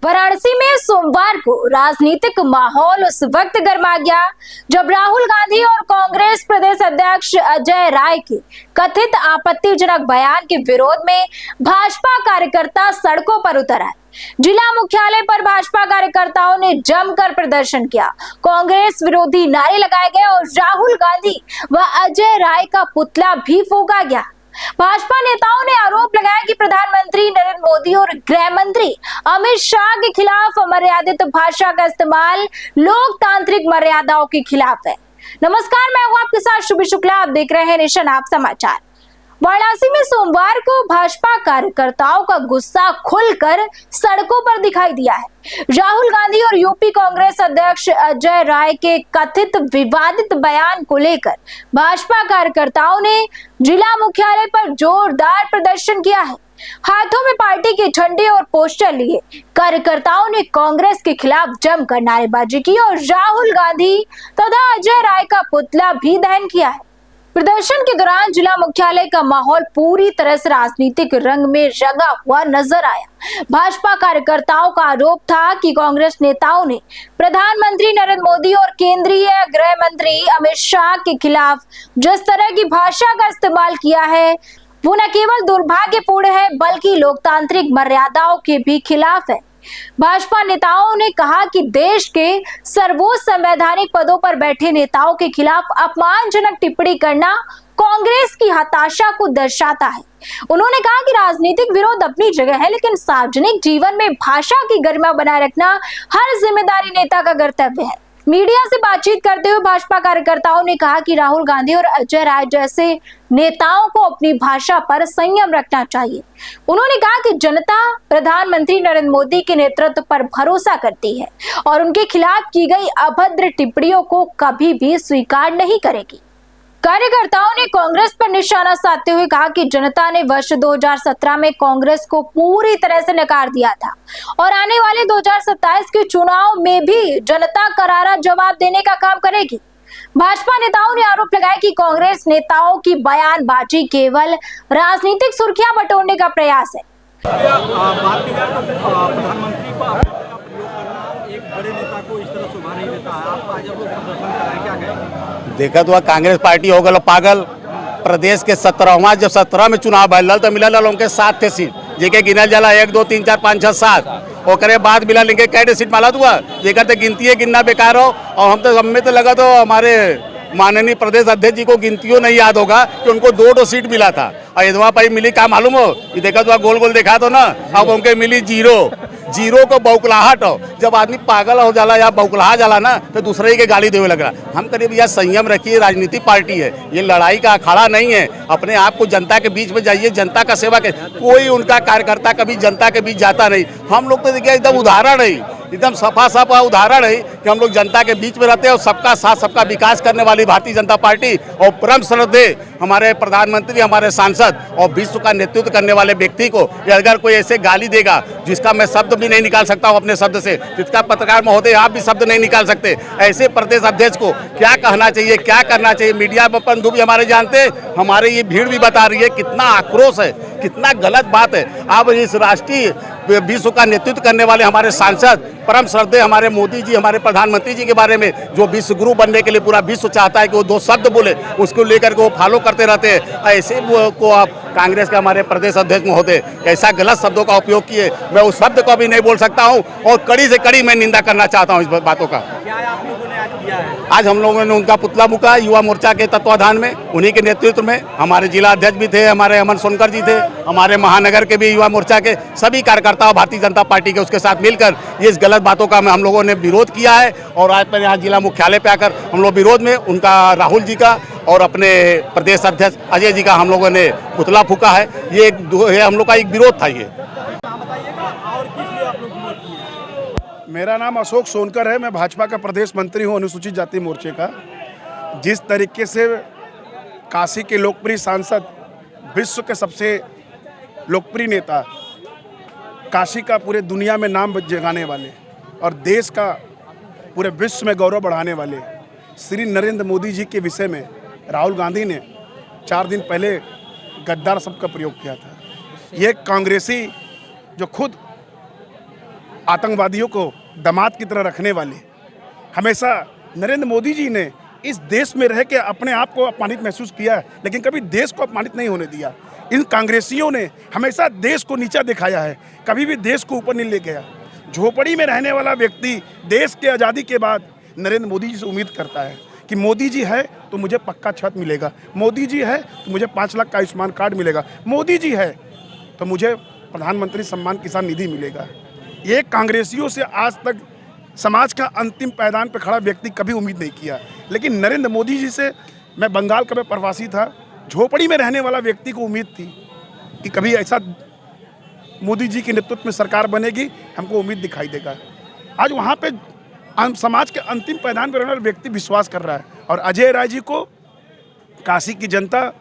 वाराणसी में सोमवार को राजनीतिक माहौल उस वक्त गर्मा गया जब राहुल गांधी और कांग्रेस प्रदेश अध्यक्ष अजय राय के कथित आपत्तिजनक बयान के विरोध में भाजपा कार्यकर्ता सड़कों पर उतर आए। जिला मुख्यालय पर भाजपा कार्यकर्ताओं ने जमकर प्रदर्शन किया, कांग्रेस विरोधी नारे लगाए गए और राहुल गांधी व अजय राय का पुतला भी फूंका गया। भाजपा नेताओं ने आरोप लगाया कि प्रधानमंत्री नरेंद्र मोदी और गृह मंत्री अमित शाह के खिलाफ अमर्यादित भाषा का इस्तेमाल लोकतांत्रिक मर्यादाओं के खिलाफ है। नमस्कार, मैं हूं आपके साथ शुभ शुक्ला, आप देख रहे हैं नेशन आप समाचार। वाराणसी में सोमवार को भाजपा कार्यकर्ताओं का गुस्सा खुलकर सड़कों पर दिखाई दिया है। राहुल गांधी और यूपी कांग्रेस अध्यक्ष अजय राय के कथित विवादित बयान को लेकर भाजपा कार्यकर्ताओं ने जिला मुख्यालय पर जोरदार प्रदर्शन किया है। हाथों में पार्टी के झंडे और पोस्टर लिए कार्यकर्ताओं ने कांग्रेस के खिलाफ जमकर नारेबाजी की और राहुल गांधी तथा अजय राय का पुतला भी दहन किया है। प्रदर्शन के दौरान जिला मुख्यालय का माहौल पूरी तरह से राजनीतिक रंग में रंगा हुआ नजर आया। भाजपा कार्यकर्ताओं का आरोप था कि कांग्रेस नेताओं ने प्रधानमंत्री नरेंद्र मोदी और केंद्रीय गृह मंत्री अमित शाह के खिलाफ जिस तरह की भाषा का इस्तेमाल किया है वो न केवल दुर्भाग्यपूर्ण है बल्कि लोकतांत्रिक मर्यादाओं के भी खिलाफ है। भाजपा नेताओं ने कहा कि देश के सर्वोच्च संवैधानिक पदों पर बैठे नेताओं के खिलाफ अपमानजनक टिप्पणी करना कांग्रेस की हताशा को दर्शाता है। उन्होंने कहा कि राजनीतिक विरोध अपनी जगह है, लेकिन सार्वजनिक जीवन में भाषा की गरिमा बनाए रखना हर जिम्मेदारी नेता का कर्तव्य है। मीडिया से बातचीत करते हुए भाजपा कार्यकर्ताओं ने कहा कि राहुल गांधी और अजय राय जैसे नेताओं को अपनी भाषा पर संयम रखना चाहिए। उन्होंने कहा कि जनता प्रधानमंत्री नरेंद्र मोदी के नेतृत्व पर भरोसा करती है और उनके खिलाफ की गई अभद्र टिप्पणियों को कभी भी स्वीकार नहीं करेगी। कार्यकर्ताओं ने कांग्रेस पर निशाना साधते हुए कहा कि जनता ने वर्ष 2017 में कांग्रेस को पूरी तरह से नकार दिया था और आने वाले 2027 के चुनाव में भी जनता करारा जवाब देने का काम करेगी। भाजपा नेताओं ने आरोप लगाया कि कांग्रेस नेताओं की बयानबाजी केवल राजनीतिक सुर्खियां बटोरने का प्रयास है। प्रधानमंत्री को एक बड़े नेता को इस तरह शोभा नहीं देता है। आप आज प्रदर्शन कर रहे हैं, क्या कहेंगे? देखा तो कांग्रेस पार्टी हो गल पागल। प्रदेश के 17वां जब 17 में चुनाव भैल तो मिलल उनके 7 थे सीट, जेके गिनल जाला 1 2 3 4 5 6 7 ओकरे बाद मिलल इनके कैटे सीट मालत हुआ जेकर तो गिनती गिनना बेकार हो। और हम तो हमें तो लगा तो हमारे माननीय प्रदेश अध्यक्ष जी को गिनतियों नहीं याद होगा कि उनको 2 सीट मिला था और यदवा पाई मिली क्या मालूम हो, ये देखा तो गोल गोल देखा तो ना, अब उनके मिली 0 को बौखलाहट हो। जब आदमी पागल हो जाला या बौखला जाला ना तो दूसरे ही के गाली देवे लग रहा। हम करीब यह संयम रखिए, राजनीतिक पार्टी है, ये लड़ाई का अखाड़ा नहीं है। अपने आप को जनता के बीच में जाइए, जनता का सेवा के। कोई उनका कार्यकर्ता कभी जनता के बीच जाता नहीं। हम लोग तो देखिए एकदम उदाहरण है, एकदम सफा सफा उदाहरण है कि हम लोग जनता के बीच में रहते हैं और सबका साथ सबका विकास करने वाली भारतीय जनता पार्टी और परम श्रद्धेय हमारे प्रधानमंत्री, हमारे सांसद और विश्व का नेतृत्व करने वाले व्यक्ति को अगर कोई ऐसे गाली देगा जिसका मैं शब्द भी नहीं निकाल सकता हूँ अपने शब्द से, जिसका पत्रकार महोदय आप भी शब्द नहीं निकाल सकते, ऐसे प्रदेश अध्यक्ष को क्या कहना चाहिए, क्या करना चाहिए? मीडिया बंधु भी हमारे जानते हैं, हमारे ये भीड़ भी बता रही है कितना आक्रोश है, कितना गलत बात है। अब इस राष्ट्रीय विश्व का नेतृत्व करने वाले हमारे सांसद परम श्रद्धेय हमारे मोदी जी, हमारे प्रधानमंत्री जी के बारे में जो विश्व गुरु बनने के लिए पूरा विश्व चाहता है कि वो 2 शब्द बोले, उसको लेकर के वो फॉलो करते रहते हैं। ऐसे को आप कांग्रेस के हमारे प्रदेश अध्यक्ष महोदय ऐसा गलत शब्दों का उपयोग किए, मैं उस शब्द को भी नहीं बोल सकता हूँ और कड़ी से कड़ी मैं निंदा करना चाहता हूँ इस बातों का। आज हम लोगों ने उनका पुतला फूंका युवा मोर्चा के तत्वाधान में, उन्हीं के नेतृत्व में। हमारे जिला अध्यक्ष भी थे, हमारे अमन सोनकर जी थे, हमारे महानगर के भी युवा मोर्चा के सभी कार्यकर्ता भारतीय जनता पार्टी के उसके साथ मिलकर ये इस गलत बातों का हम लोगों ने विरोध किया है। और आज पर यहाँ जिला मुख्यालय पे आकर हम लोग विरोध में उनका राहुल जी का और अपने प्रदेश अध्यक्ष अजय जी का हम लोगों ने पुतला फूंका है। ये हम लोग का एक विरोध था। ये मेरा नाम अशोक सोनकर है, मैं भाजपा का प्रदेश मंत्री हूं अनुसूचित जाति मोर्चे का। जिस तरीके से काशी के लोकप्रिय सांसद, विश्व के सबसे लोकप्रिय नेता, काशी का पूरे दुनिया में नाम जगाने वाले और देश का पूरे विश्व में गौरव बढ़ाने वाले श्री नरेंद्र मोदी जी के विषय में राहुल गांधी ने 4 दिन पहले गद्दार शब्द का प्रयोग किया था। ये कांग्रेसी जो खुद आतंकवादियों को दामाद की तरह रखने वाले, हमेशा नरेंद्र मोदी जी ने इस देश में रह के अपने आप को अपमानित महसूस किया है, लेकिन कभी देश को अपमानित नहीं होने दिया। इन कांग्रेसियों ने हमेशा देश को नीचा दिखाया है, कभी भी देश को ऊपर नहीं ले गया। झोपड़ी में रहने वाला व्यक्ति देश के आज़ादी के बाद नरेंद्र मोदी जी से उम्मीद करता है कि मोदी जी है तो मुझे पक्का छत मिलेगा, मोदी जी है तो मुझे 5 लाख का आयुष्मान कार्ड मिलेगा, मोदी जी है तो मुझे प्रधानमंत्री सम्मान किसान निधि मिलेगा। ये कांग्रेसियों से आज तक समाज का अंतिम पायदान पर खड़ा व्यक्ति कभी उम्मीद नहीं किया। लेकिन नरेंद्र मोदी जी से, मैं बंगाल का मैं प्रवासी था, झोपड़ी में रहने वाला व्यक्ति को उम्मीद थी कि कभी ऐसा मोदी जी के नेतृत्व में सरकार बनेगी, हमको उम्मीद दिखाई देगा। आज वहाँ पे समाज के अंतिम पायदान पर रहने वाला व्यक्ति विश्वास कर रहा है। और अजय राय जी को काशी की जनता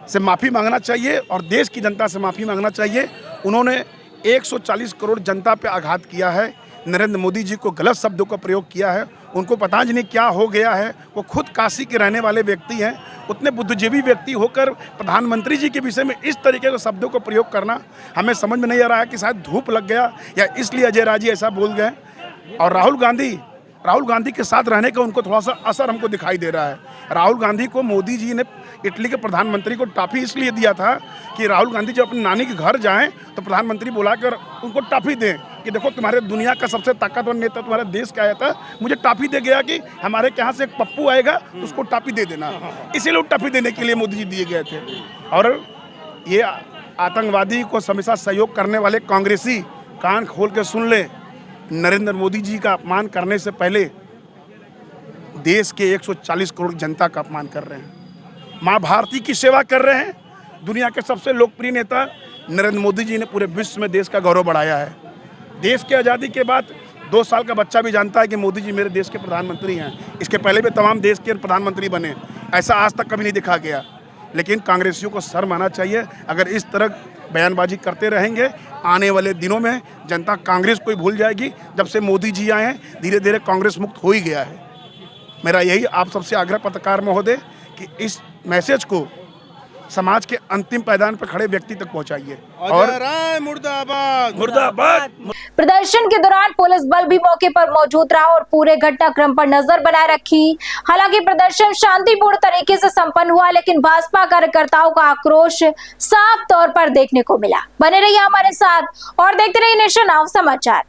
से माफ़ी मांगना चाहिए और देश की जनता से माफ़ी मांगना चाहिए। उन्होंने 140 करोड़ जनता पे आघात किया है, नरेंद्र मोदी जी को गलत शब्दों का प्रयोग किया है। उनको पता नहीं क्या हो गया है, वो खुद काशी के रहने वाले व्यक्ति हैं। उतने बुद्धिजीवी व्यक्ति होकर प्रधानमंत्री जी के विषय में इस तरीके के शब्दों का प्रयोग करना हमें समझ में नहीं आ रहा है कि शायद धूप लग गया या इसलिए अजय राय जी ऐसा बोल गए। और राहुल गांधी के साथ रहने का उनको थोड़ा सा असर हमको दिखाई दे रहा है। राहुल गांधी को मोदी जी ने इटली के प्रधानमंत्री को टॉफी इसलिए दिया था कि राहुल गांधी जब अपनी नानी के घर जाएं तो प्रधानमंत्री बुला कर उनको टॉफी दें कि देखो तुम्हारे दुनिया का सबसे ताकतवर नेता तुम्हारे देश का आया था, मुझे टॉफी दे गया कि हमारे यहाँ से एक पप्पू आएगा उसको टॉफी दे देना। इसीलिए टॉफी देने के लिए मोदी जी दिए गए थे। और ये आतंकवादी को हमेशा सहयोग करने वाले कांग्रेसी कान खोल के सुन ले, नरेंद्र मोदी जी का अपमान करने से पहले देश के 140 करोड़ जनता का अपमान कर रहे हैं, माँ भारती की सेवा कर रहे हैं। दुनिया के सबसे लोकप्रिय नेता नरेंद्र मोदी जी ने पूरे विश्व में देश का गौरव बढ़ाया है। देश की आज़ादी के बाद 2 साल का बच्चा भी जानता है कि मोदी जी मेरे देश के प्रधानमंत्री हैं। इसके पहले भी तमाम देश के प्रधानमंत्री बने, ऐसा आज तक कभी नहीं दिखा गया। लेकिन कांग्रेसियों को शर्म आना चाहिए। अगर इस तरह बयानबाजी करते रहेंगे, आने वाले दिनों में जनता कांग्रेस को ही भूल जाएगी। जब से मोदी जी आए हैं धीरे धीरे कांग्रेस मुक्त हो ही गया है। मेरा यही आप सबसे आग्रह पत्रकार महोदय कि इस मैसेज को समाज के अंतिम पायदान पर खड़े व्यक्ति तक पहुंचाइए। और मुर्दाबाद मुर्दाबाद। प्रदर्शन के दौरान पुलिस बल भी मौके पर मौजूद रहा और पूरे घटनाक्रम पर नजर बनाए रखी। हालांकि प्रदर्शन शांतिपूर्ण तरीके से संपन्न हुआ, लेकिन भाजपा कार्यकर्ताओं का आक्रोश साफ तौर पर देखने को मिला। बने रहिए हमारे साथ और देखते रहिए नेशन नाउ समाचार।